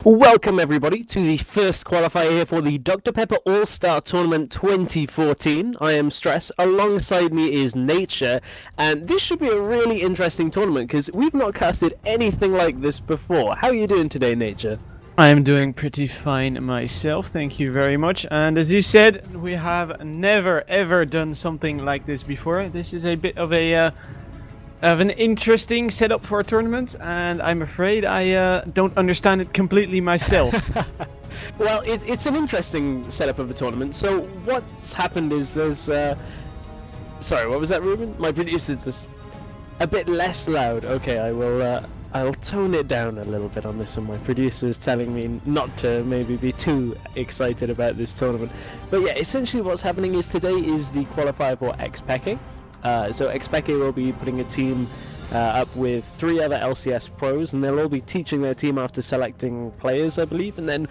Welcome everybody to the first qualifier here for the Dr. Pepper All-Star Tournament 2014. I am Stress, alongside me is Nature, and this should be a really interesting tournament because we've not casted anything like this before. How are you doing today, Nature? I am doing pretty fine myself, thank you very much. And as you said, we have never ever done something like this before. This is a bit of an interesting setup for a tournament, and I'm afraid I don't understand it completely myself. Well, it's an interesting setup of a tournament. So what's happened is there's... Sorry, what was that, Ruben? My producer's just a bit less loud. Okay, I'll tone it down a little bit on this one. My producer's telling me not to maybe be too excited about this tournament. But yeah, essentially what's happening is today is the qualifier for Xpeke. So Xpeke will be putting a team up with 3 other LCS pros, and they'll all be teaching their team after selecting players, I believe, and then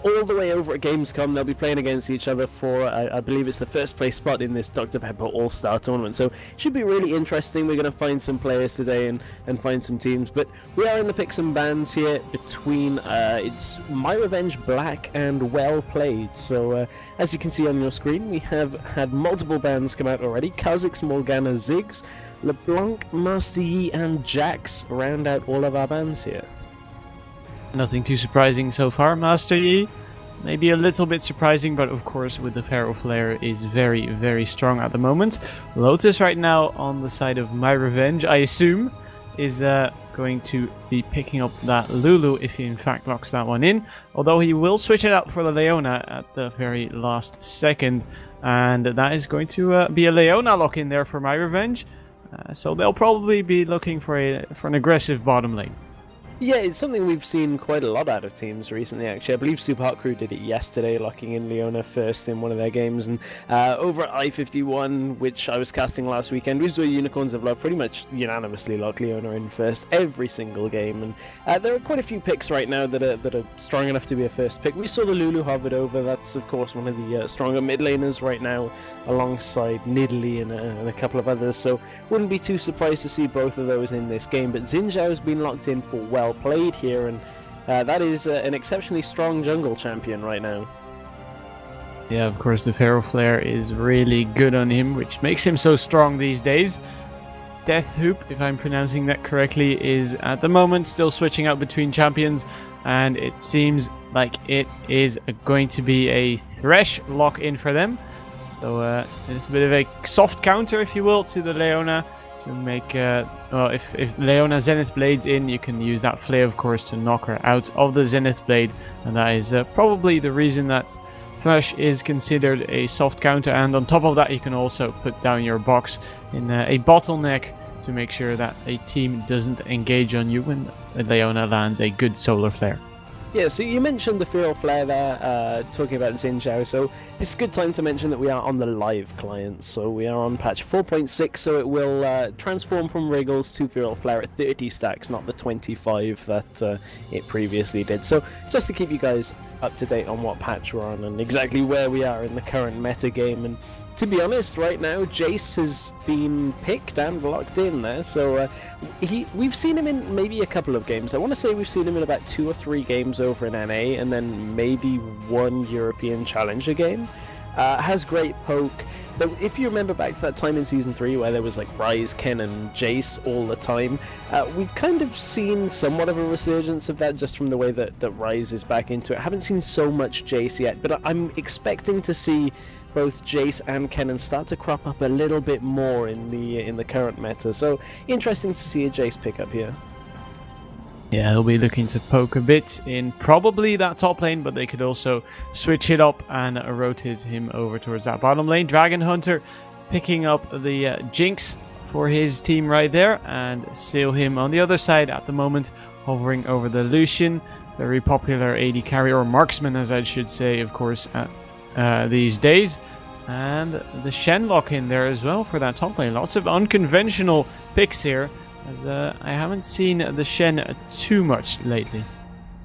all the way over at Gamescom they'll be playing against each other for, I believe it's the first place spot in this Dr. Pepper All-Star Tournament. So it should be really interesting. We're going to find some players today and find some teams, but we are in the picks and bans here between, it's myRevenge, Black, and Well Played. So as you can see on your screen, we have had multiple bans come out already. Kha'Zix, Morgana, Ziggs, LeBlanc, Master Yi, and Jax round out all of our bans here. Nothing too surprising so far. Master Yi, maybe a little bit surprising, but of course with the Feral Flare is very, very strong at the moment. Lotus right now on the side of myRevenge, I assume, is going to be picking up that Lulu if he in fact locks that one in. Although he will switch it out for the Leona at the very last second. And that is going to be a Leona lock in there for myRevenge. So they'll probably be looking for an aggressive bottom lane. Yeah, it's something we've seen quite a lot out of teams recently, actually. I believe Super Hot Crew did it yesterday, locking in Leona first in one of their games. And over at I-51, which I was casting last weekend, we saw Unicorns of Love pretty much unanimously lock Leona in first every single game. And there are quite a few picks right now that are strong enough to be a first pick. We saw the Lulu hovered over. That's, of course, one of the stronger mid laners right now, alongside Nidalee and a couple of others. So wouldn't be too surprised to see both of those in this game. But Xin Zhao's been locked in for Well Played here, and that is an exceptionally strong jungle champion right now. Yeah, of course the Feral Flare is really good on him, which makes him so strong these days. Death Hoop, if I'm pronouncing that correctly, is at the moment still switching out between champions, and it seems like it is going to be a Thresh lock-in for them. So it's a bit of a soft counter, if you will, to the Leona. To make, well, if Leona Zenith Blade's in, you can use that Flare, of course, to knock her out of the Zenith Blade. And that is probably the reason that Thresh is considered a soft counter. And on top of that, you can also put down your box in a bottleneck to make sure that a team doesn't engage on you when Leona lands a good solar flare. Yeah, so you mentioned the Feral Flare there, talking about Xin Zhao, so it's a good time to mention that we are on the live client, so we are on patch 4.6, so it will transform from Wriggles to Feral Flare at 30 stacks, not the 25 that it previously did. So just to keep you guys up to date on what patch we're on and exactly where we are in the current meta game. And to be honest, right now, Jace has been picked and locked in there, so we've seen him in maybe a couple of games. I want to say we've seen him in about 2 or 3 games over in NA, and then maybe 1 European Challenger game. Has great poke. But if you remember back to that time in Season 3 where there was like Ryze, Ken and Jace all the time, we've kind of seen somewhat of a resurgence of that just from the way that Ryze is back into it. I haven't seen so much Jace yet, but I'm expecting to see both Jace and Kennen start to crop up a little bit more in the current meta. So interesting to see a Jace pick up here. Yeah, he'll be looking to poke a bit in probably that top lane, but they could also switch it up and rotate him over towards that bottom lane. Dragon Hunter picking up the Jinx for his team right there, and Seal him on the other side at the moment, hovering over the Lucian. Very popular AD carry, or marksman as I should say, of course, at these days. And the Shen lock in there as well for that top lane. Lots of unconventional picks here, as I haven't seen the Shen too much lately.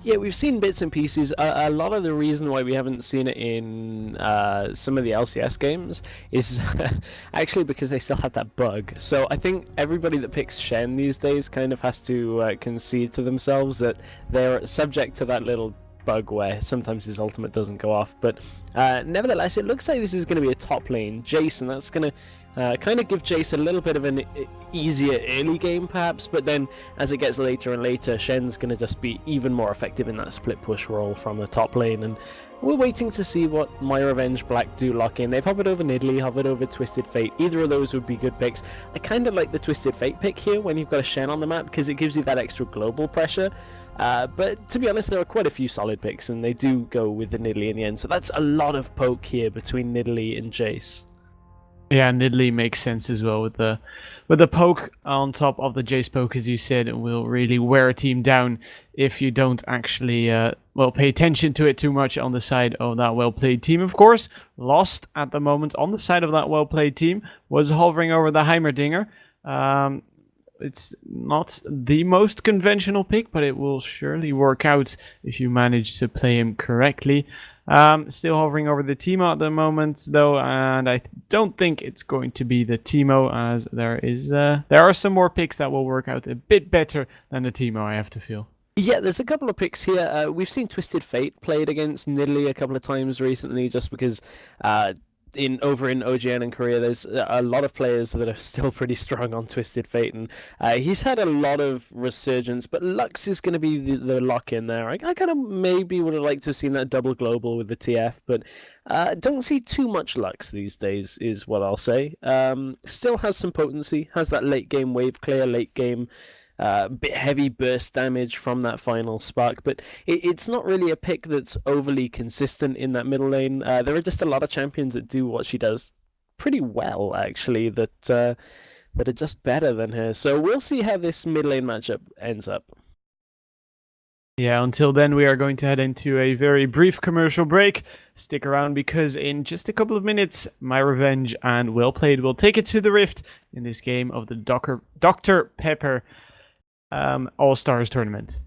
Yeah, we've seen bits and pieces. A lot of the reason why we haven't seen it in some of the LCS games is actually because they still had that bug. So I think everybody that picks Shen these days kind of has to concede to themselves that they're subject to that little bug where sometimes his ultimate doesn't go off. But nevertheless, it looks like this is going to be a top lane Jace, and that's going to kind of give Jace a little bit of an easier early game perhaps, but then as it gets later and later, Shen's going to just be even more effective in that split push role from the top lane, and we're waiting to see what myRevenge Black do lock in. They've hovered over Nidalee, hovered over Twisted Fate. Either of those would be good picks. I kind of like the Twisted Fate pick here when you've got a Shen on the map because it gives you that extra global pressure. But to be honest, there are quite a few solid picks, and they do go with the Nidalee in the end. So that's a lot of poke here between Nidalee and Jace. Yeah, Nidalee makes sense as well with the poke on top of the Jace poke, as you said. It will really wear a team down if you don't actually pay attention to it too much on the side of that well-played team. Of course, lost at the moment on the side of that well-played team was hovering over the Heimerdinger. It's not the most conventional pick, but it will surely work out if you manage to play him correctly. Still hovering over the Teemo at the moment, though, and I don't think it's going to be the Teemo, as there are some more picks that will work out a bit better than the Teemo, I have to feel. Yeah, there's a couple of picks here. We've seen Twisted Fate played against Nidalee a couple of times recently, just because over in OGN and Korea, there's a lot of players that are still pretty strong on Twisted Fate, and he's had a lot of resurgence, but Lux is going to be the lock-in there. I kind of maybe would have liked to have seen that double global with the TF, but don't see too much Lux these days, is what I'll say. Still has some potency, has that late-game wave clear, late-game bit heavy burst damage from that final spark, but it's not really a pick that's overly consistent in that middle lane. There are just a lot of champions that do what she does pretty well, actually, that are just better than her. So we'll see how this mid lane matchup ends up. Yeah, until then, we are going to head into a very brief commercial break. Stick around, because in just a couple of minutes, myRevenge and Well Played will take it to the Rift in this game of the Dr. Pepper All-Stars tournament.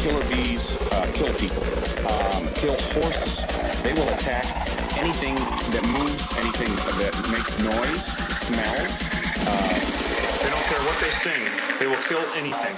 Killer bees kill people, kill horses. They will attack anything that moves, anything that makes noise, smells. They don't care what they sting. They will kill anything.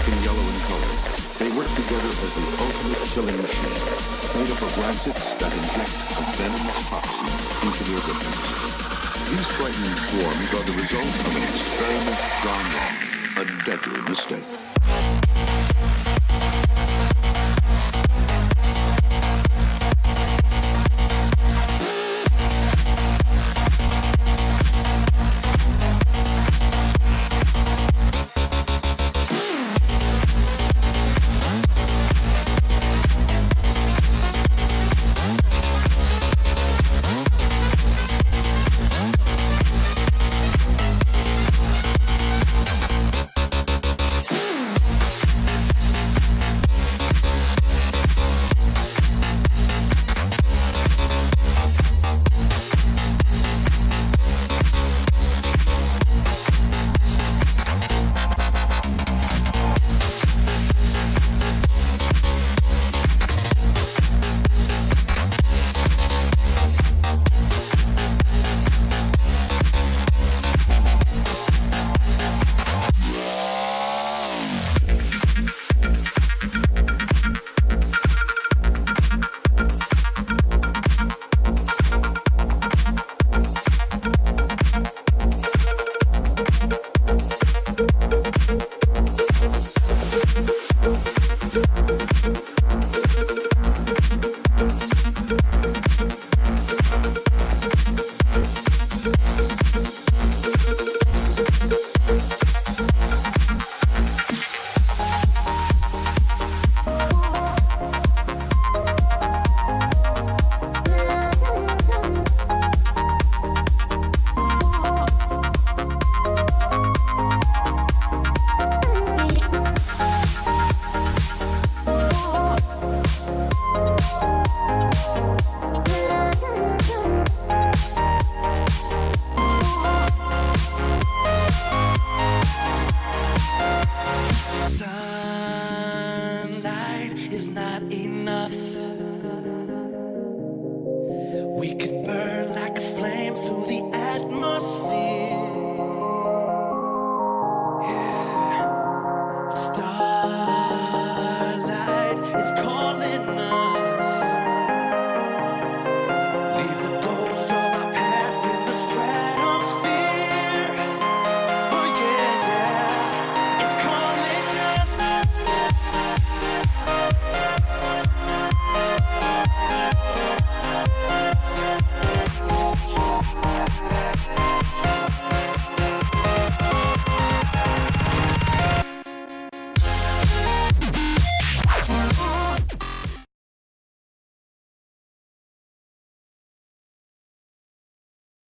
and yellow in color. They work together as the ultimate killing machine, made up of lancets that inject a venomous toxin into their victims. These frightening swarms are the result of an experiment gone wrong, a deadly mistake.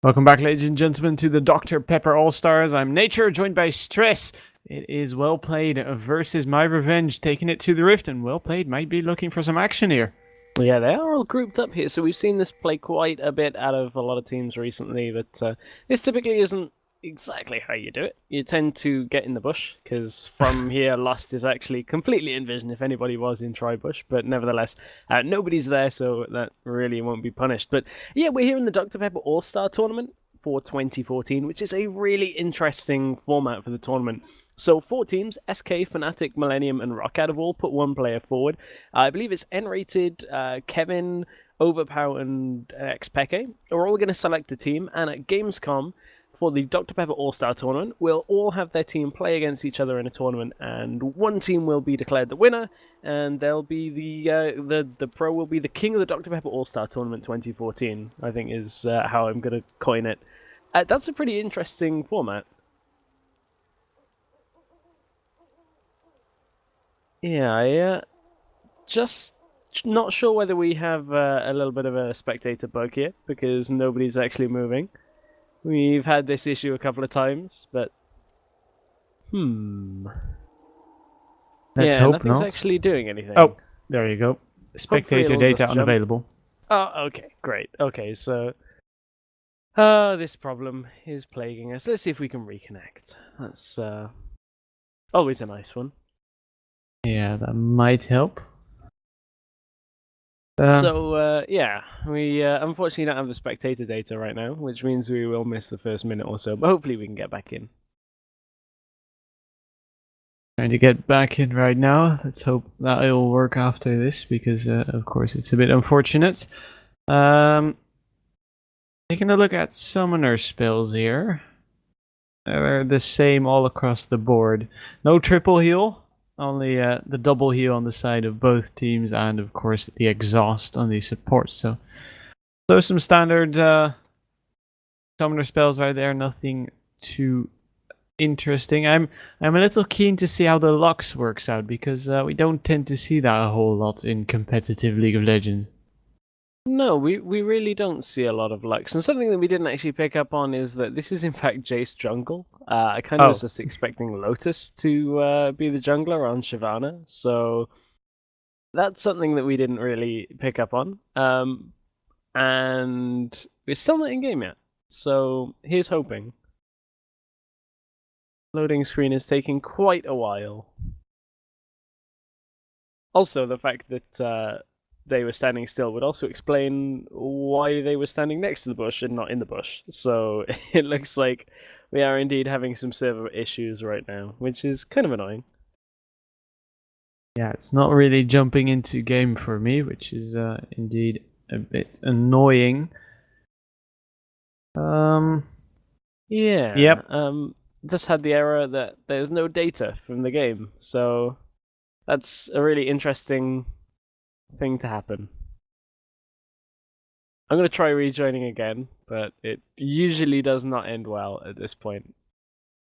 Welcome back, ladies and gentlemen, to the Dr. Pepper All-Stars. I'm Nature, joined by Stress. It is Well Played versus myRevenge, taking it to the Rift, and Well Played might be looking for some action here. Yeah, they are all grouped up here, so we've seen this play quite a bit out of a lot of teams recently, but this typically isn't exactly how you do it. You tend to get in the bush, because from here, Lost is actually completely envisioned if anybody was in Tri-Bush, but nevertheless, nobody's there, so that really won't be punished. But yeah, we're here in the Dr. Pepper All-Star Tournament for 2014, which is a really interesting format for the tournament. So 4 teams, SK, Fnatic, Millennium, and Roccat have all put one player forward. I believe it's N-rated, Kevin, Overpower, and Xpeke are all going to select a team, and at Gamescom, for the Dr. Pepper All-Star Tournament, we'll all have their team play against each other in a tournament, and one team will be declared the winner, and they'll be the pro will be the king of the Dr. Pepper All-Star Tournament 2014, I think is how I'm going to coin it. That's a pretty interesting format. Yeah, just not sure whether we have a little bit of a spectator bug here, because nobody's actually moving. We've had this issue a couple of times, but... Let's hope nothing's not. actually doing anything. Oh, there you go. Spectator data unavailable. Oh, okay, great. Okay, so... this problem is plaguing us. Let's see if we can reconnect. That's always a nice one. Yeah, that might help. Yeah, we unfortunately don't have the spectator data right now, which means we will miss the first minute or so, but hopefully we can get back in. Trying to get back in right now. Let's hope that it'll work after this, because of course it's a bit unfortunate. Taking a look at summoner spells here. They're the same all across the board. No triple heal, only the double heal on the side of both teams, and of course the exhaust on the support. So some standard summoner spells right there. Nothing too interesting. I'm a little keen to see how the Lux works out, because we don't tend to see that a whole lot in competitive League of Legends. No, we really don't see a lot of Lux. And something that we didn't actually pick up on is that this is in fact Jace jungle. I kind of was just expecting Lotus to be the jungler on Shyvana, so that's something that we didn't really pick up on. And we're still not in game yet, so here's hoping. Loading screen is taking quite a while. Also, the fact that they were standing still would also explain why they were standing next to the bush and not in the bush. So it looks like we are indeed having some server issues right now, which is kind of annoying. Yeah, it's not really jumping into game for me, which is indeed a bit annoying. Yeah. Yep. Just had the error that there's no data from the game, so that's a really interesting thing to happen. I'm going to try rejoining again, but it usually does not end well at this point.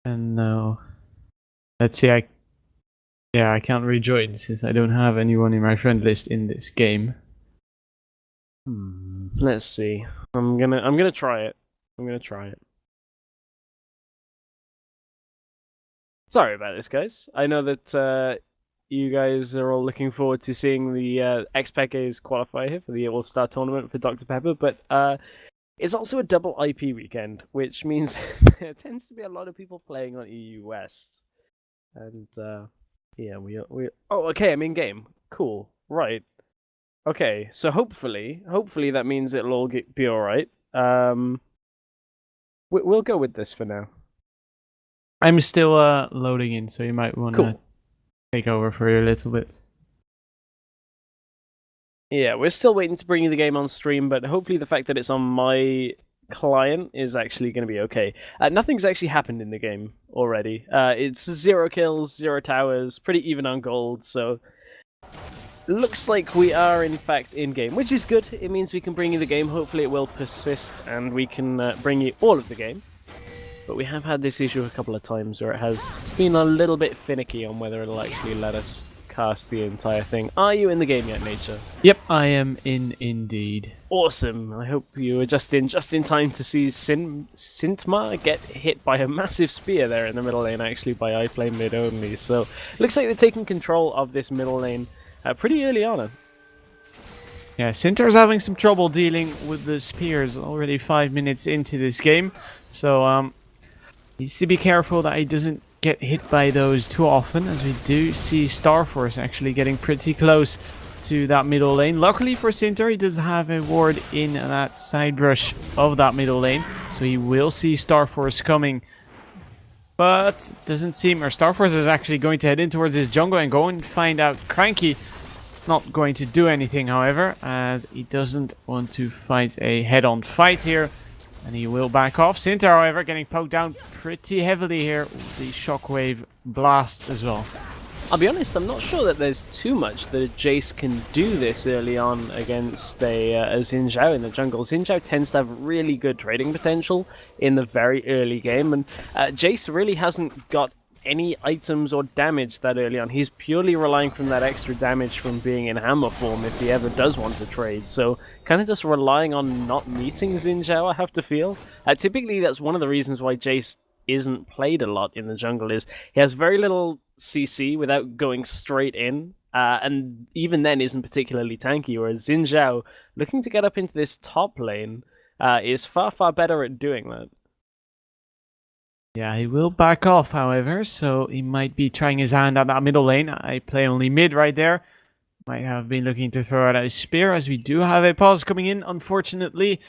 And no. Let's see, I can't rejoin since I don't have anyone in my friend list in this game. Let's see. I'm gonna try it. Sorry about this, guys. I know that you guys are all looking forward to seeing the Xpeke's qualifier here for the Allstar tournament for Dr. Pepper, but it's also a double IP weekend, which means there tends to be a lot of people playing on EU West. And yeah, we oh, okay, I'm in game. Cool. Right. Okay, so hopefully that means it'll all be all right. We'll go with this for now. I'm still loading in, so you might want to take over for a little bit. Yeah, we're still waiting to bring you the game on stream, but hopefully the fact that it's on my client is actually going to be okay. Nothing's actually happened in the game already. It's 0 kills, 0 towers, pretty even on gold, so looks like we are in fact in game, which is good. It means we can bring you the game. Hopefully it will persist and we can bring you all of the game. But we have had this issue a couple of times where it has been a little bit finicky on whether it'll actually let us cast the entire thing. Are you in the game yet, Nature? Yep, I am in indeed. Awesome. I hope you were just in time to see Sintma get hit by a massive spear there in the middle lane, actually by I play mid only. So it looks like they're taking control of this middle lane pretty early on. Yeah, Sinter's having some trouble dealing with the spears already 5 minutes into this game. So needs to be careful that he doesn't get hit by those too often, as we do see Starforce actually getting pretty close to that middle lane. Luckily for Sinter, he does have a ward in that side brush of that middle lane, so he will see Starforce coming. But doesn't seem, or Starforce is actually going to head in towards his jungle and go and find out Cranky. Not going to do anything, however, as he doesn't want to fight a head-on fight here. And he will back off. Sinter, however, getting poked down pretty heavily here with the shockwave blasts as well. I'll be honest, I'm not sure that there's too much that Jace can do this early on against a Xin Zhao in the jungle. Xin Zhao tends to have really good trading potential in the very early game, and Jace really hasn't got any items or damage that early on. He's purely relying from that extra damage from being in hammer form if he ever does want to trade. So kind of just relying on not meeting Xin Zhao, I have to feel. Typically that's one of the reasons why Jace isn't played a lot in the jungle, is he has very little CC without going straight in, and even then isn't particularly tanky, whereas Xin Zhao, looking to get up into this top lane, is far better at doing that. Yeah, he will back off, however, so he might be trying his hand at that middle lane. I play only mid right there. Might have been looking to throw out a spear, as we do have a pause coming in, unfortunately.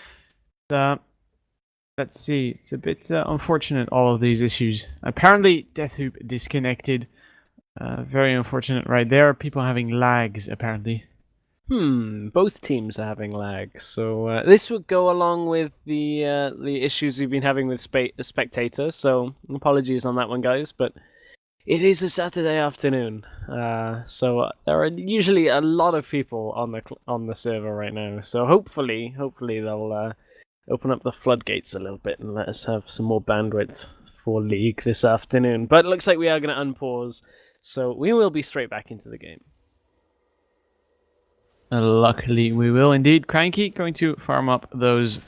Let's see, it's a bit unfortunate, all of these issues. Apparently, Deathhoop disconnected Very unfortunate right there. People having lags, apparently. Both teams are having lag, so this would go along with the issues we've been having with Spectator. So apologies on that one, guys, but it is a Saturday afternoon, so there are usually a lot of people on the server right now. So hopefully they'll open up the floodgates a little bit and let us have some more bandwidth for League this afternoon. But it looks like we are going to unpause, so we will be straight back into the game. Luckily, we will indeed. Cranky going to farm up those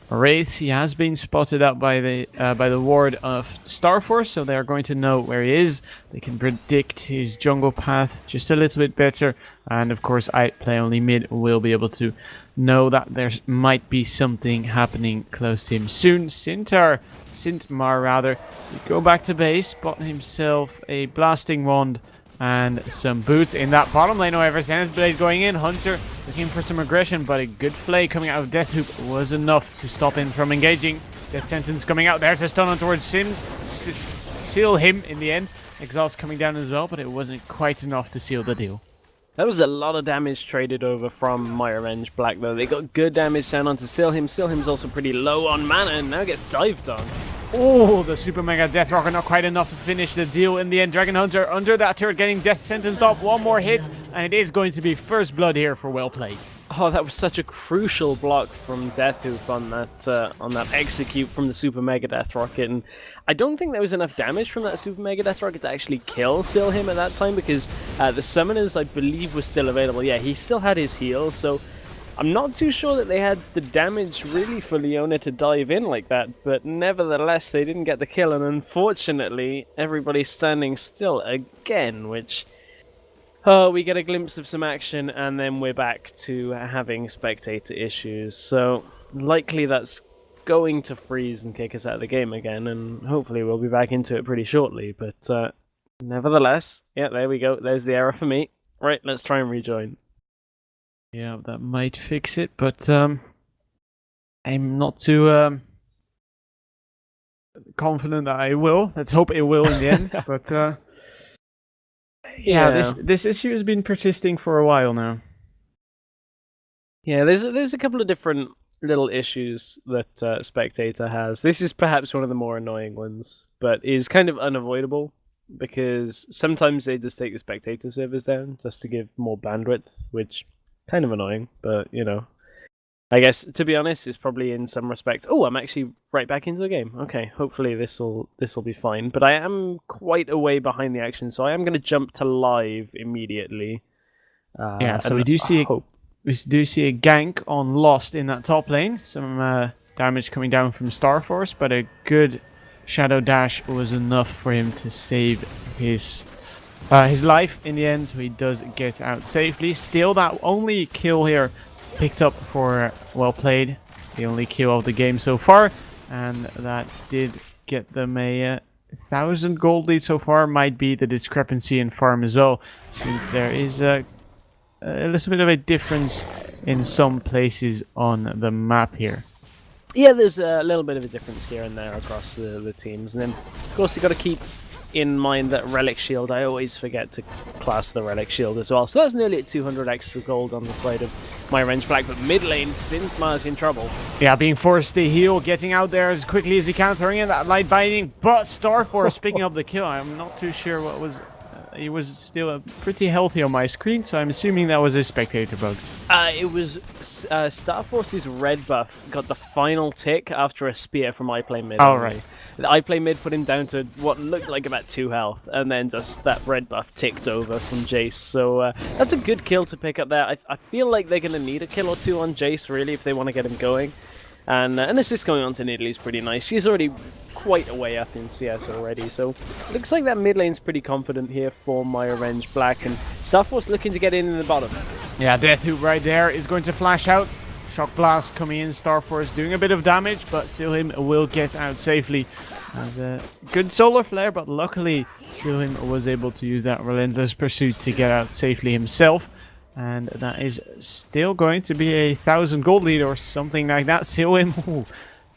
wraiths. He has been spotted out by the ward of Starforce, so they are going to know where he is. They can predict his jungle path just a little bit better, and of course, I play only mid will be able to know that there might be something happening close to him soon. Sintmar rather, go back to base, bought himself a blasting wand and some boots in that bottom lane. However, Zenith Blade going in. Hunter looking for some aggression, but a good flay coming out of Death Hoop was enough to stop him from engaging. Death Sentence coming out. There's a stun on towards Sim. Seal him in the end. Exhaust coming down as well, but it wasn't quite enough to seal the deal. That was a lot of damage traded over from myRevenge Black, though. They got good damage down onto Silhim. Silhim's also pretty low on mana and now gets dived on. Oh, the Super Mega Death Rocker not quite enough to finish the deal in the end. Dragon Hunter under that turret getting Death Sentenced off. One more hit, and it is going to be first blood here for well played. Oh, that was such a crucial block from Deathhoop on that execute from the Super Mega Death Rocket, and I don't think there was enough damage from that Super Mega Death Rocket to actually kill Silhim at that time, because the summoners, I believe, were still available. Yeah, he still had his heal, so I'm not too sure that they had the damage really for Leona to dive in like that, but nevertheless, they didn't get the kill, and unfortunately, everybody's standing still again, which... Oh, we get a glimpse of some action, and then we're back to having spectator issues. So, likely that's going to freeze and kick us out of the game again, and hopefully we'll be back into it pretty shortly. But, nevertheless, yeah, there we go. There's the error for me. Right, let's try and rejoin. Yeah, that might fix it, but I'm not too confident that I will. Let's hope it will in the end, but... Yeah, this issue has been persisting for a while now. Yeah, there's a couple of different little issues that Spectator has. This is perhaps one of the more annoying ones, but is kind of unavoidable because sometimes they just take the Spectator servers down just to give more bandwidth, which kind of annoying, but you know. I guess, to be honest, it's probably in some respects... Oh, I'm actually right back into the game. Okay, hopefully this'll be fine. But I am quite a way behind the action, so I am going to jump to live immediately. Yeah, so we do see a gank on Lost in that top lane. Some damage coming down from Starforce, but a good Shadow Dash was enough for him to save his life in the end, so he does get out safely. Still, that only kill here picked up for well played, the only kill of the game so far, and that did get them a 1,000 gold lead so far. Might be the discrepancy in farm as well, since there is a little bit of a difference in some places on the map here. Yeah, there's a little bit of a difference here and there across the teams, and then of course you've got to keep in mind that Relic Shield, I always forget to class the Relic Shield as well. So that's nearly at 200 extra gold on the side of myRevenge Black, but mid lane, Synthmar's in trouble. Yeah, being forced to heal, getting out there as quickly as he can, throwing in that light binding, but Starforce picking up the kill. I'm not too sure what was... he was still pretty healthy on my screen, so I'm assuming that was a spectator bug. It was Starforce's red buff got the final tick after a spear from iPlay Mid. Oh, right. The iPlay Mid put him down to what looked like about 2 health, and then just that red buff ticked over from Jace. So that's a good kill to pick up there. I feel like they're going to need a kill or 2 on Jace, really, if they want to get him going. And assist going on to Nidalee is pretty nice. She's already quite a way up in CS already, so looks like that mid lane's pretty confident here for myRevenge Black, and Starforce looking to get in the bottom. Yeah, Death Hoop right there is going to flash out. Shock Blast coming in, Starforce doing a bit of damage, but Silhim will get out safely as a good solar flare, but luckily Silhim was able to use that Relentless Pursuit to get out safely himself. And that is still going to be a 1,000 gold lead or something like that. Silhim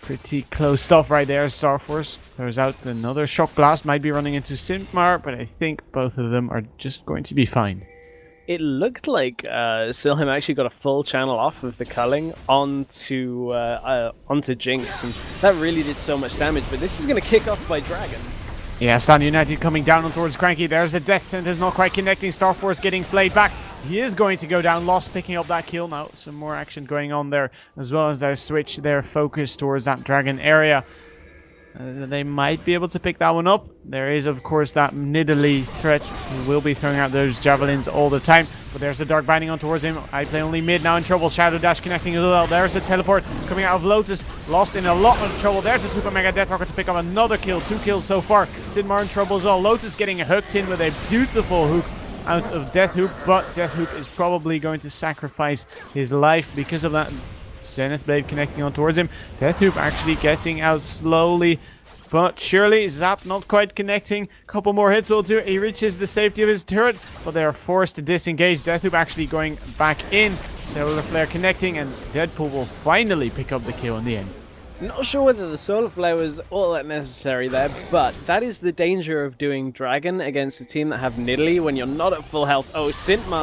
Pretty close stuff right there. Starforce throws out another shock blast. Might be running into Sintmar, but I think both of them are just going to be fine. It looked like Silheim actually got a full channel off of the culling onto Jinx, and that really did so much damage. But this is going to kick off by Dragon. Yeah, Stan United coming down on towards Cranky. There's the death sentence, not quite connecting. Starforce getting flayed back. He is going to go down. Lost picking up that kill now. Some more action going on there, as well as they switch their focus towards that Dragon area. They might be able to pick that one up. There is, of course, that Nidalee threat who will be throwing out those javelins all the time. But there's the Dark Binding on towards him. I play only mid now in trouble. Shadow Dash connecting as well. There's the teleport coming out of Lotus. Lost in a lot of trouble. There's the Super Mega Death Rocket to pick up another kill. 2 kills so far. Sidmar in trouble as well. Lotus getting hooked in with a beautiful hook out of Deathhoop. But Deathhoop is probably going to sacrifice his life because of that Zenith Blade connecting on towards him. Deathhoop actually getting out slowly, but surely. Zap not quite connecting. Couple more hits will do it. He reaches the safety of his turret, but they are forced to disengage. Deathhoop actually going back in. Solar Flare connecting, and Deadpool will finally pick up the kill in the end. Not sure whether the Solar Flare was all that necessary there, but that is the danger of doing Dragon against a team that have Nidalee when you're not at full health. Oh, Sintmar.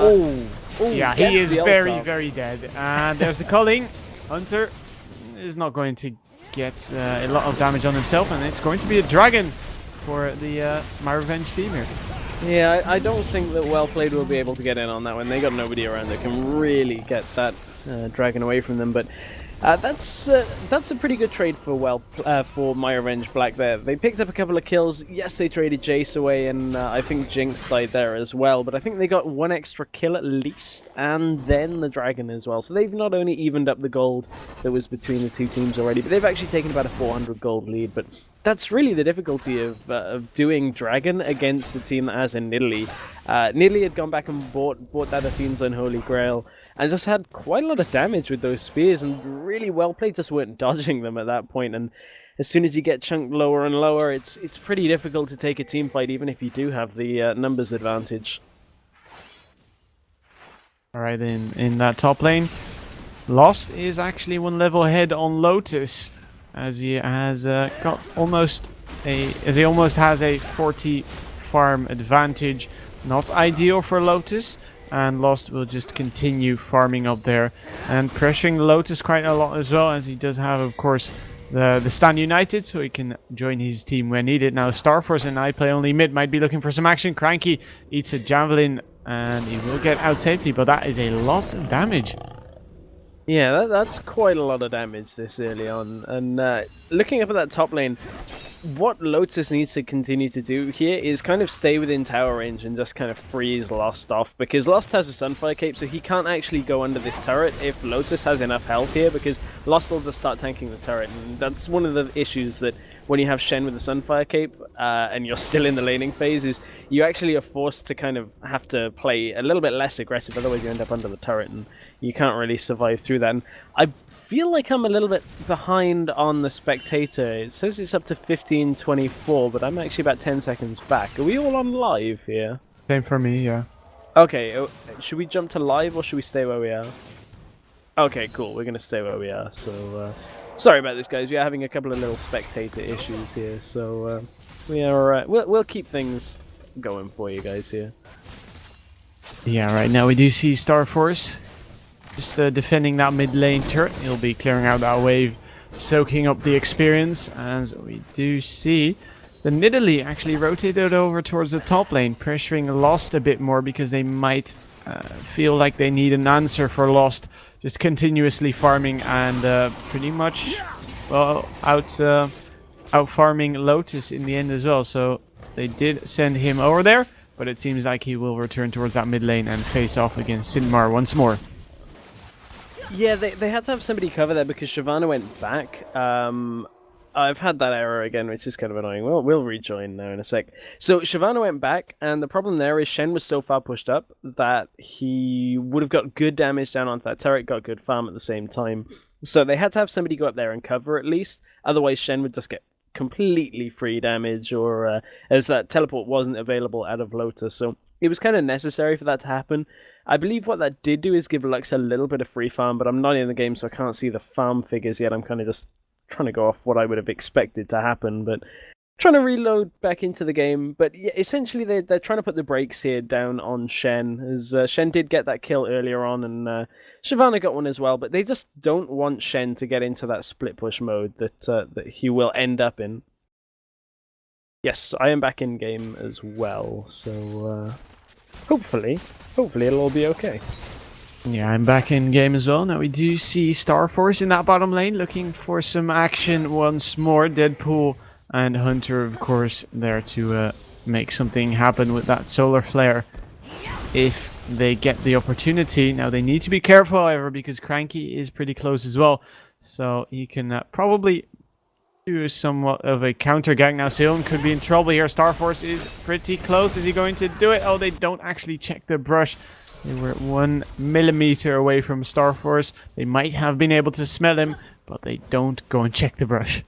Oh, yeah, he is very, very dead. And there's the culling. Hunter is not going to get a lot of damage on himself, and it's going to be a Dragon for the myRevenge team here. Yeah, I don't think that Well Played will be able to get in on that one. They got nobody around that can really get that Dragon away from them, but that's a pretty good trade for for myRevenge Black there. They picked up a couple of kills. Yes, they traded Jace away, and I think Jinx died there as well, but I think they got 1 extra kill at least, and then the Dragon as well. So they've not only evened up the gold that was between the two teams already, but they've actually taken about a 400 gold lead. But that's really the difficulty of doing Dragon against a team that has a Nidalee. Nidalee had gone back and bought that Athene's Unholy Grail, and just had quite a lot of damage with those spears, and really Well Played just weren't dodging them at that point. And as soon as you get chunked lower and lower, it's pretty difficult to take a team fight, even if you do have the numbers advantage. Alright, in that top lane, Lost is actually 1 level ahead on Lotus, as he has got almost has a 40 farm advantage. Not ideal for Lotus, and Lost will just continue farming up there and pressuring Lotus quite a lot as well, as he does have, of course, the Stan United, so he can join his team when needed. Now Starforce and I play only mid might be looking for some action. Cranky eats a javelin, and he will get out safely, but that is a lot of damage. Yeah, that's quite a lot of damage this early on. And looking up at that top lane, what Lotus needs to continue to do here is kind of stay within tower range and just kind of freeze Lost off, because Lost has a Sunfire Cape, so he can't actually go under this turret if Lotus has enough health here, because Lost will just start tanking the turret. And that's one of the issues, that when you have Shen with the Sunfire Cape and you're still in the laning phase, is you actually are forced to kind of have to play a little bit less aggressive, otherwise you end up under the turret and you can't really survive through that. And I feel like I'm a little bit behind on the spectator. It says it's up to 15:24, but I'm actually about 10 seconds back. Are we all on live here? Same for me, yeah. Okay, should we jump to live or should we stay where we are? Okay, cool, we're going to stay where we are, so... sorry about this, guys. We are having a couple of little spectator issues here, so we are we'll keep things going for you guys here. Yeah, right now we do see Starforce just defending that mid lane turret. He'll be clearing out that wave, soaking up the experience, as we do see the Nidalee actually rotated over towards the top lane, pressuring Lost a bit more, because they might feel like they need an answer for Lost. Just continuously farming and pretty much, well, out farming Lotus in the end as well. So they did send him over there, but it seems like he will return towards that mid lane and face off against Sintmar once more. Yeah, they had to have somebody cover there because Shyvana went back. I've had that error again, which is kind of annoying. We'll rejoin now in a sec. So Shyvana went back, and the problem there is Shen was so far pushed up that he would have got good damage down onto that turret, got good farm at the same time. So they had to have somebody go up there and cover at least. Otherwise, Shen would just get completely free damage, or as that teleport wasn't available out of Lotus. So it was kind of necessary for that to happen. I believe what that did do is give Lux a little bit of free farm, but I'm not in the game, so I can't see the farm figures yet. I'm kind of just trying to go off what I would have expected to happen, but trying to reload back into the game. But yeah, essentially they're trying to put the brakes here down on Shen, as Shen did get that kill earlier on, and Shyvana got one as well, but they just don't want Shen to get into that split push mode that he will end up in. Yes, I am back in game as well, so hopefully it'll all be okay. Yeah, I'm back in game as well. Now we do see Starforce in that bottom lane looking for some action once more. Deadpool and Hunter, of course, there to make something happen with that solar flare if they get the opportunity. Now they need to be careful, however, because Cranky is pretty close as well, so he can probably do somewhat of a counter gang. Now Sion could be in trouble here. Starforce is pretty close. Is he going to do it? Oh, they don't actually check the brush. They were 1 millimeter away from Starforce. They might have been able to smell him, but they don't go and check the brush.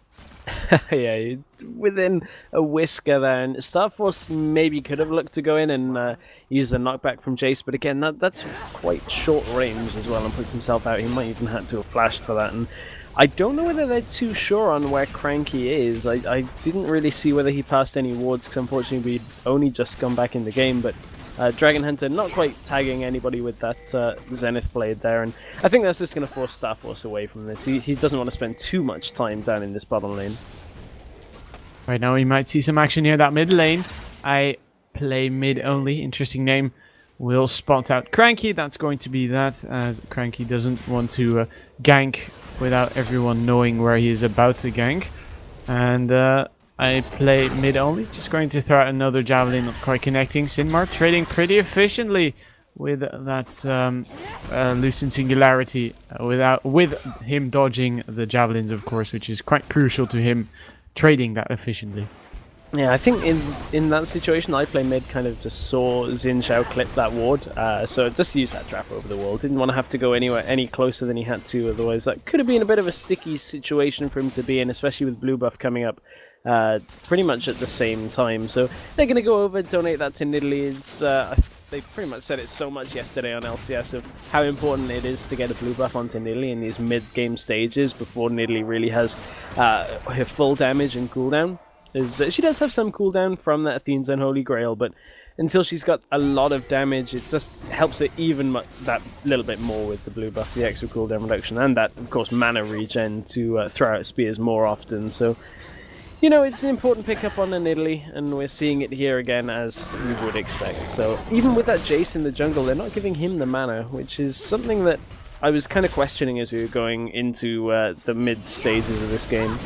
Yeah, within a whisker there, and Starforce maybe could have looked to go in and use the knockback from Jace, but again, that's quite short range as well, and puts himself out. He might even have to have flashed for that, and I don't know whether they're too sure on where Cranky is. I didn't really see whether he passed any wards, because unfortunately we'd only just gone back in the game, but Dragon Hunter not quite tagging anybody with that Zenith Blade there, and I think that's just going to force Starforce away from this. He doesn't want to spend too much time down in this bottom lane. Right now we might see some action near that mid lane. I play mid only, interesting name. Will spot out Cranky, that's going to be that, as Cranky doesn't want to gank without everyone knowing where he is about to gank. And I play mid only, just going to throw out another javelin, not quite connecting. Sinmar trading pretty efficiently with that Lucent Singularity, with him dodging the javelins, of course, which is quite crucial to him trading that efficiently. Yeah, I think in that situation, I play mid, kind of just saw Xin Zhao clip that ward, so just used that trap over the wall. Didn't want to have to go anywhere any closer than he had to, otherwise that could have been a bit of a sticky situation for him to be in, especially with blue buff coming up pretty much at the same time. So they're going to go over, donate that to Nidalee. They pretty much said it so much yesterday on LCS of how important it is to get a blue buff onto Nidalee in these mid-game stages before Nidalee really has her full damage and cooldown. She does have some cooldown from that Athene's Unholy Grail, but until she's got a lot of damage, it just helps her even that little bit more with the blue buff, the extra cooldown reduction, and that, of course, mana regen to throw out spears more often. So, you know, it's an important pickup on the Nidalee, and we're seeing it here again as we would expect. So, even with that Jace in the jungle, they're not giving him the mana, which is something that I was kind of questioning as we were going into the mid stages of this game.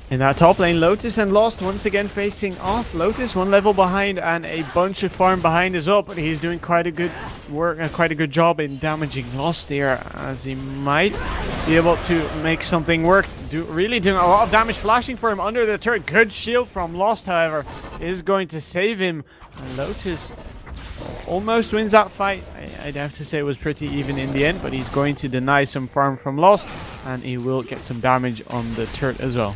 In that top lane, Lotus and Lost once again facing off. Lotus 1 level behind and a bunch of farm behind as well, but he's doing quite a good work, quite a good job in damaging Lost here, as he might be able to make something work. Really doing a lot of damage, flashing for him under the turret. Good shield from Lost, however, is going to save him. And Lotus almost wins that fight. I'd have to say it was pretty even in the end, but he's going to deny some farm from Lost, and he will get some damage on the turret as well.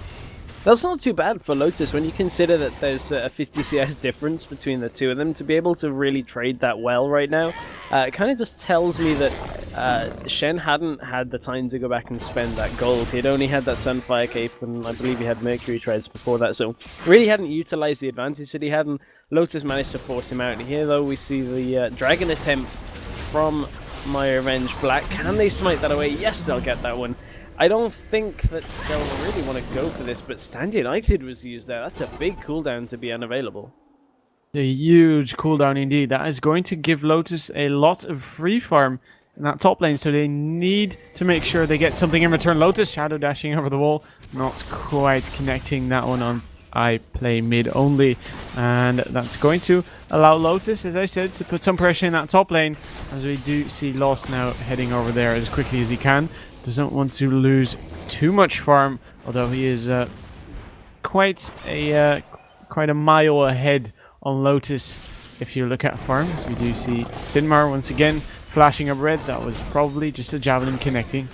That's not too bad for Lotus when you consider that there's a 50 CS difference between the two of them. To be able to really trade that well right now, it kind of just tells me that Shen hadn't had the time to go back and spend that gold. He'd only had that Sunfire Cape, and I believe he had Mercury Treads before that, so really hadn't utilized the advantage that he had, and Lotus managed to force him out. Here, though, we see the Dragon attempt from myRevenge Black. Can they smite that away? Yes, they'll get that one. I don't think that they'll really want to go for this, but Stand United was used there. That's a big cooldown to be unavailable. A huge cooldown indeed. That is going to give Lotus a lot of free farm in that top lane, so they need to make sure they get something in return. Lotus shadow dashing over the wall, not quite connecting that one on. I play mid only, and that's going to allow Lotus, as I said, to put some pressure in that top lane, as we do see Lost now heading over there as quickly as he can. Doesn't want to lose too much farm, although he is quite a mile ahead on Lotus if you look at farms. We do see Sinmar once again flashing up red. That was probably just a javelin connecting.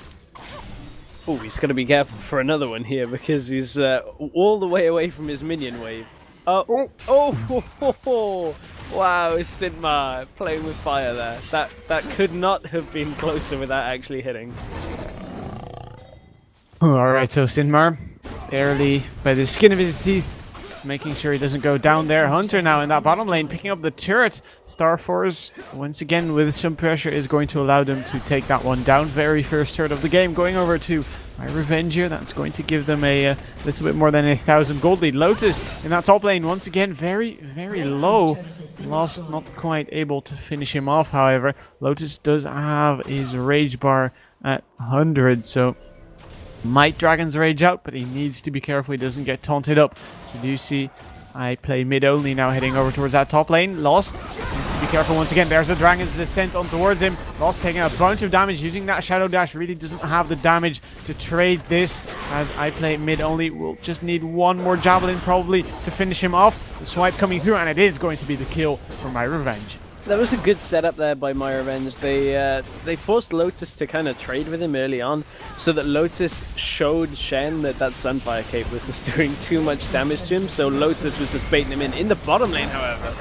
Oh, he's going to be careful for another one here because he's all the way away from his minion wave. Wow, Sinmar playing with fire there. That could not have been closer without actually hitting. Alright, so Sinmar, barely by the skin of his teeth, making sure he doesn't go down there. Hunter now in that bottom lane, picking up the turret. Starforce, once again with some pressure, is going to allow them to take that one down. Very first turret of the game, going over to myRevenge here. That's going to give them a little bit more than 1,000 gold lead. Lotus in that top lane, once again, very, very low. Lost, not quite able to finish him off, however. Lotus does have his rage bar at 100, so might Dragon's Rage out, but he needs to be careful he doesn't get taunted up. So do you see I play mid only now, heading over towards that top lane. Lost needs to be careful once again. There's a Dragon's Descent on towards him. Lost taking a bunch of damage, using that Shadow Dash. Really doesn't have the damage to trade this, as I play mid only. We'll just need one more Javelin probably to finish him off. The swipe coming through, and it is going to be the kill for myRevenge. That was a good setup there by myRevenge. They forced Lotus to kind of trade with him early on, so that Lotus showed Shen that Sunfire Cape was just doing too much damage to him, so Lotus was just baiting him in. In the bottom lane, however,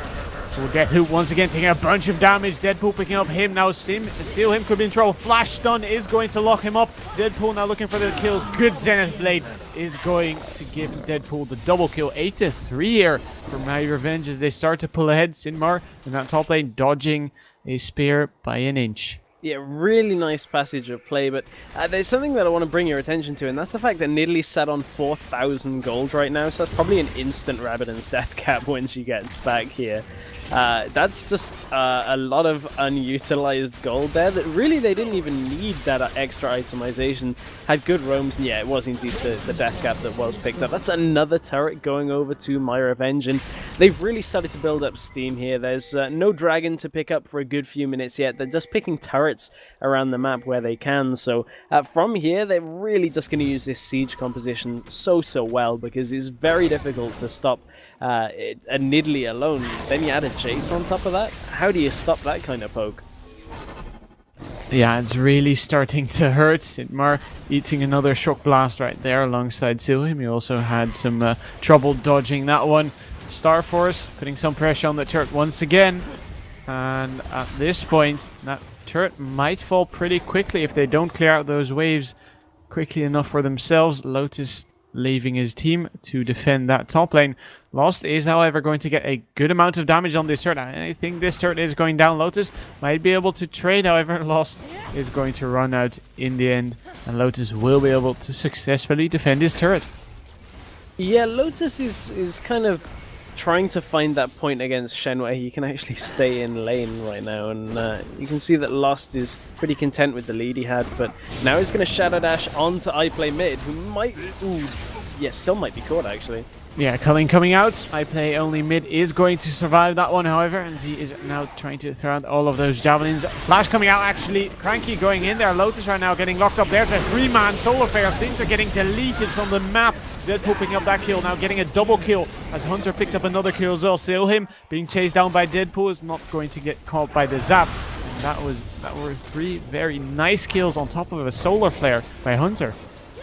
Deathloop once again taking a bunch of damage. Deadpool picking up him now. Steal him could be in trouble. Flash stun is going to lock him up. Deadpool now looking for the kill. Good Zenith Blade is going to give Deadpool the double kill. 8-3 here for myRevenge as they start to pull ahead. Sinmar in that top lane dodging a spear by an inch. yeah, really nice passage of play, but there's something that I want to bring your attention to, and that's the fact that Nidalee sat on 4,000 gold right now, so that's probably an instant Rabbidan's death cap when she gets back here. That's just a lot of unutilized gold there that really they didn't even need that extra itemization. Had good roams, and yeah, it was indeed the death cap that was picked up. That's another turret going over to myRevenge, and they've really started to build up steam here. There's no dragon to pick up for a good few minutes yet. They're just picking turrets around the map where they can, so from here they're really just going to use this siege composition so well, because it's very difficult to stop a Nidalee alone. Then you add a Jace on top of that. How do you stop that kind of poke? Yeah, it's really starting to hurt. Sigmar eating another shock blast right there alongside Silhim. He also had some trouble dodging that one. Starforce putting some pressure on the turret once again. And at this point, that turret might fall pretty quickly if they don't clear out those waves quickly enough for themselves. Lotus leaving his team to defend that top lane. Lost is, however, going to get a good amount of damage on this turret. I think this turret is going down. Lotus might be able to trade, however, Lost is going to run out in the end, and Lotus will be able to successfully defend his turret. Yeah, Lotus is kind of trying to find that point against Shen where he can actually stay in lane right now, and you can see that Lost is pretty content with the lead he had, but now he's going to Shadow Dash onto iPlay mid, who might, yeah, still might be caught actually. Yeah, Culling coming out. iPlay only mid is going to survive that one, however, and he is now trying to throw out all of those javelins. Flash coming out, actually. Cranky going in there. Lotus right now getting locked up. There's a 3-man Solar Flare. Things are getting deleted from the map. Deadpool picking up that kill, now getting a double kill as Hunter picked up another kill as well. Silhim being chased down by Deadpool is not going to get caught by the zap. And that were 3 very nice kills on top of a Solar Flare by Hunter.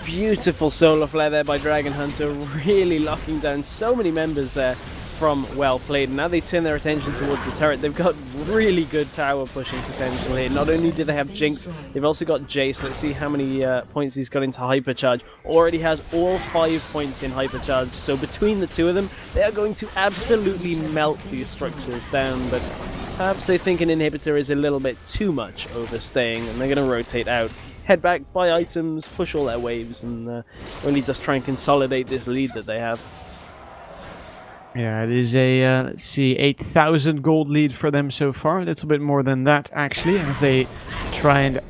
Beautiful Solar Flare there by Dragon Hunter, really locking down so many members there from well played. Now they turn their attention towards the turret. They've got really good tower pushing potential here. Not only do they have Jinx, they've also got Jace. Let's see how many points he's got into Hypercharge. Already has all 5 points in Hypercharge. So between the two of them, they are going to absolutely melt these structures down. But perhaps they think an inhibitor is a little bit too much overstaying, and they're going to rotate out. Head back, buy items, push all their waves, and really just try and consolidate this lead that they have. Yeah, it is a, let's see, 8,000 gold lead for them so far. A little bit more than that, actually, as they try and...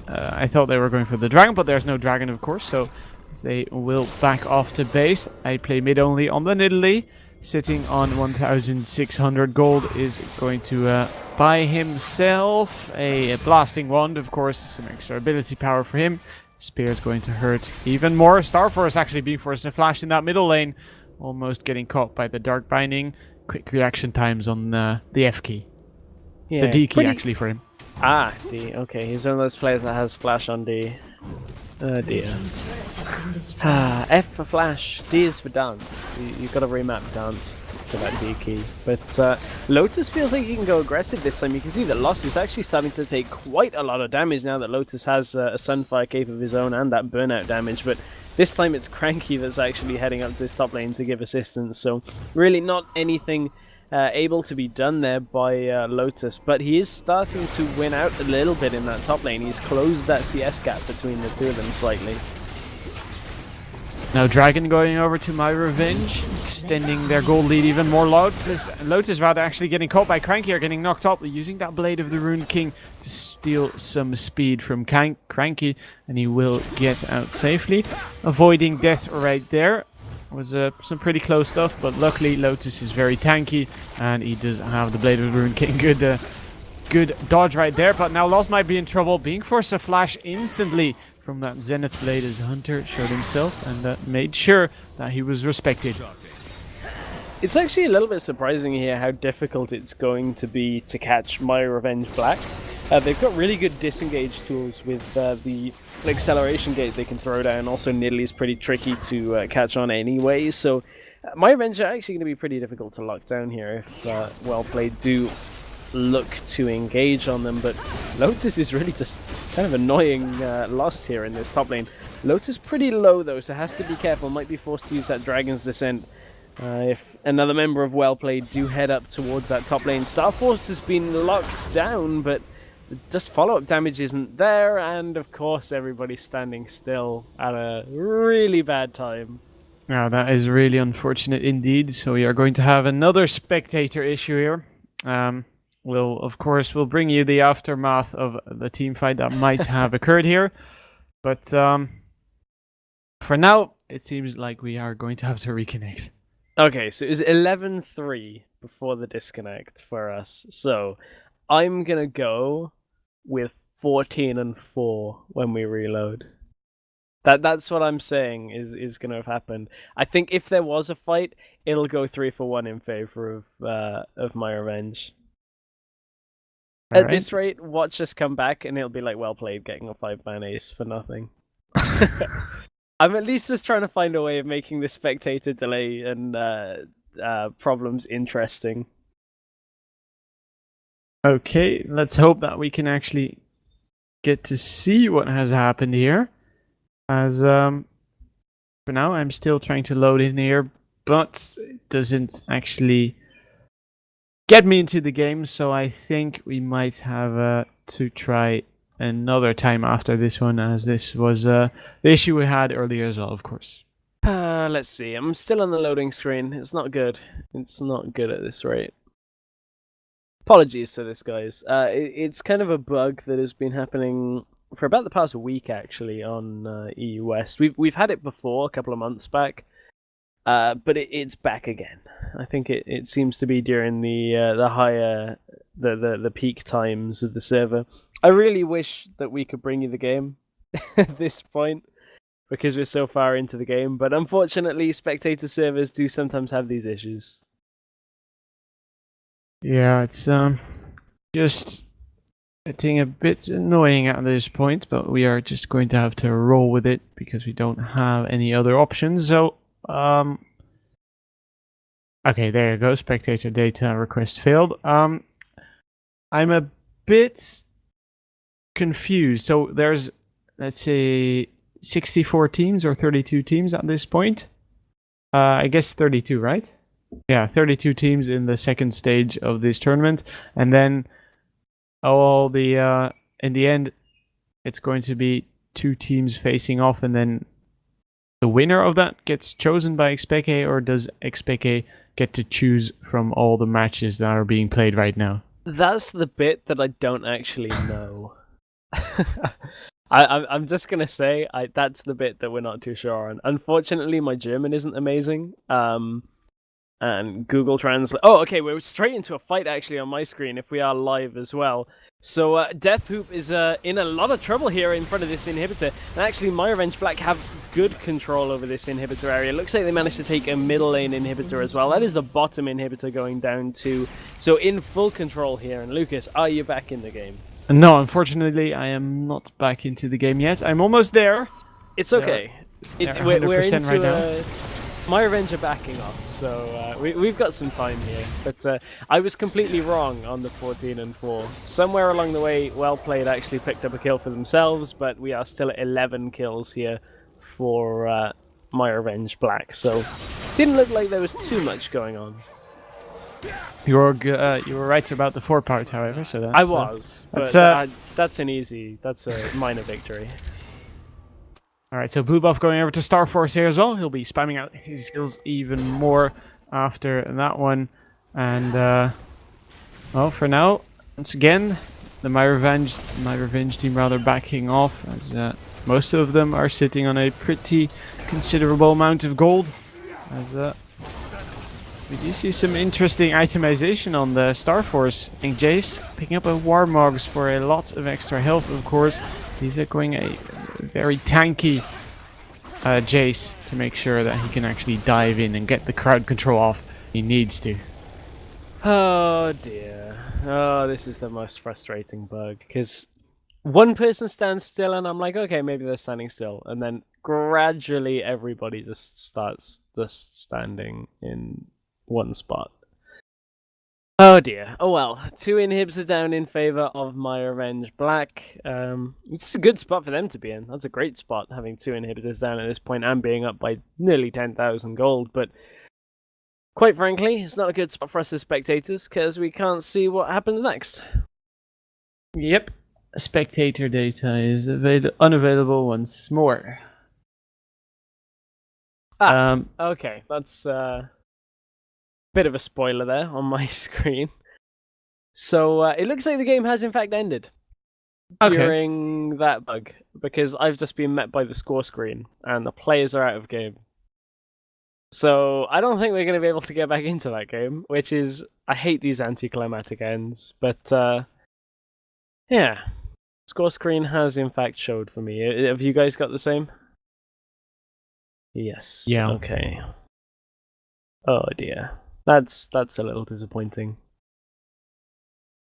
I thought they were going for the dragon, but there's no dragon, of course, so as they will back off to base. I play mid only on the Nidalee, sitting on 1,600 gold, is going to buy himself a blasting wand, of course, some extra ability power for him. Spear is going to hurt even more. Starforce actually being forced to flash in that middle lane, almost getting caught by the Dark Binding. Quick reaction times on the F key. Yeah, the D key actually for him. Ah, D. Okay, he's one of those players that has flash on D. Oh dear. F for flash, D is for dance. You've got to remap dance to that D key. But Lotus feels like he can go aggressive this time. You can see that Lost is actually starting to take quite a lot of damage now that Lotus has a Sunfire cape of his own and that burnout damage. But this time it's Cranky that's actually heading up to his top lane to give assistance. So really not anything able to be done there by Lotus. But he is starting to win out a little bit in that top lane. He's closed that CS gap between the two of them slightly. Now Dragon going over to myRevenge, extending their gold lead even more. Lotus rather actually getting caught by Cranky or getting knocked up, using that Blade of the Rune King to steal some speed from Cranky, and he will get out safely, avoiding death right there. Was some pretty close stuff, but luckily Lotus is very tanky, and he does have the Blade of the Rune King. Good dodge right there, but now Lost might be in trouble, being forced to flash instantly from that Zenith Blade as Hunter showed himself and made sure that he was respected. It's actually a little bit surprising here how difficult it's going to be to catch myRevenge Black. They've got really good disengage tools with the acceleration gate they can throw down. Also, Nidalee is pretty tricky to catch on anyway, so myRevenge are actually going to be pretty difficult to lock down here if well played do look to engage on them. But Lotus is really just kind of annoying Lost here in this top lane. Lotus pretty low though, so has to be careful, might be forced to use that Dragon's Descent if another member of Well Played do head up towards that top lane. Starforce has been locked down, but just follow-up damage isn't there, and of course everybody's standing still at a really bad time. Now that is really unfortunate indeed, so we are going to have another spectator issue here. We'll bring you the aftermath of the team fight that might have occurred here. But for now, it seems like we are going to have to reconnect. Okay, so it was 11-3 before the disconnect for us. So I'm going to go with 14-4 when we reload. That's what I'm saying is going to have happened. I think if there was a fight, it'll go 3-1 in favor of myRevenge. At this rate, watch us come back and it'll be like Well Played getting a 5-man ace for nothing. I'm at least just trying to find a way of making this spectator delay and problems interesting. Okay, let's hope that we can actually get to see what has happened here. As for now, I'm still trying to load in here, but it doesn't actually get me into the game, so I think we might have to try another time after this one, as this was the issue we had earlier as well, of course. Let's see, I'm still on the loading screen. It's not good. It's not good at this rate. Apologies to this, guys. It's kind of a bug that has been happening for about the past week, actually, on EU West. We've had it before, a couple of months back. But it's back again. I think it seems to be during the higher the peak times of the server. I really wish that we could bring you the game at this point, because we're so far into the game. But unfortunately, spectator servers do sometimes have these issues. Yeah, it's just getting a bit annoying at this point, but we are just going to have to roll with it because we don't have any other options. So. Okay, there you go. Spectator data request failed. I'm a bit confused. So there's, let's say, 64 teams or 32 teams at this point. I guess 32, right? Yeah, 32 teams in the second stage of this tournament, and then all the in the end, it's going to be 2 teams facing off, and then the winner of that gets chosen by Xpeke, or does Xpeke get to choose from all the matches that are being played right now? That's the bit that I don't actually know. I'm just going to say that's the bit that we're not too sure on. Unfortunately, my German isn't amazing. And Google Translate... Oh, okay, we're straight into a fight actually on my screen if we are live as well. So Deathhoop is in a lot of trouble here in front of this inhibitor. And actually, myRevenge Black have good control over this inhibitor area. It looks like they managed to take a middle lane inhibitor as well. That is the bottom inhibitor going down too. So in full control here. And Lucas, are you back in the game? No, unfortunately, I am not back into the game yet. I'm almost there. It's okay. We're into right now. myRevenge are backing off, so we've got some time here. But I was completely wrong on the 14 and 4. Somewhere along the way, Well Played actually picked up a kill for themselves, but we are still at 11 kills here for myRevenge Black. So didn't look like there was too much going on. You were right about the 4 part, however. So that's, I was, but that's a minor victory. All right, so Blue Buff going over to Star Force here as well. He'll be spamming out his skills even more after that one. And, well, for now, once again, the myRevenge team rather backing off, as most of them are sitting on a pretty considerable amount of gold. As we do see some interesting itemization on the Star Force. I think Jace picking up a Warmogs for a lot of extra health, of course. He's going a very tanky Jace to make sure that he can actually dive in and get the crowd control off. He needs to. Oh dear. Oh, this is the most frustrating bug, because one person stands still and I'm like, okay, maybe they're standing still, and then gradually everybody just starts standing in one spot. Oh dear. Oh well. 2 inhibs are down in favor of myRevenge Black. It's a good spot for them to be in. That's a great spot, having 2 inhibitors down at this point and being up by nearly 10,000 gold. But quite frankly, it's not a good spot for us as spectators, because we can't see what happens next. Yep. Spectator data is unavailable once more. Okay. That's bit of a spoiler there on my screen. So it looks like the game has in fact ended during that bug, because I've just been met by the score screen and the players are out of game. So I don't think we're going to be able to get back into that game, which is, I hate these anticlimactic ends, but yeah, score screen has in fact showed for me. Have you guys got the same? Yes. Yeah. Okay. Oh dear. That's a little disappointing.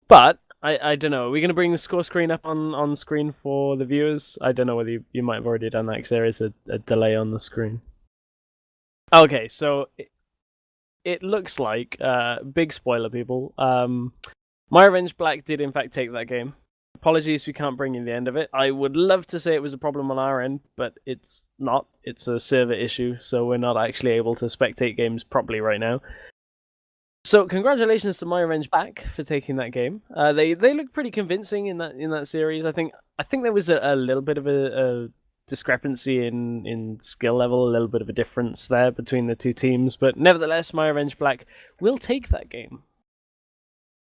But I don't know. Are we going to bring the score screen up on screen for the viewers? I don't know whether you might have already done that, because there is a delay on the screen. Okay, so it looks like, big spoiler, people. myRevenge Black did in fact take that game. Apologies, we can't bring you the end of it. I would love to say it was a problem on our end, but it's not. It's a server issue, so we're not actually able to spectate games properly right now. So congratulations to myRevenge Black for taking that game. They look pretty convincing in that series. I think there was a little bit of a discrepancy in skill level, a little bit of a difference there between the two teams, but nevertheless, myRevenge Black will take that game.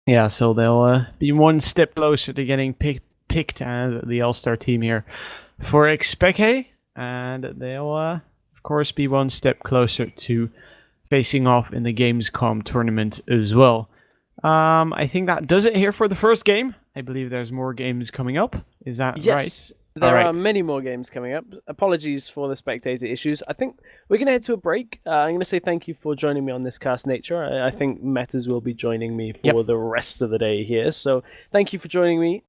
Yeah, so they'll be one step closer to getting picked as the Allstar team here for Xpeke, and they'll, of course, be one step closer to facing off in the Gamescom tournament as well. I think that does it here for the first game. I believe there's more games coming up. Is that right? Yes, there are many more games coming up. Apologies for the spectator issues. I think we're going to head to a break. I'm going to say thank you for joining me on this Cast Nature. I think Metas will be joining me for the rest of the day here. So thank you for joining me.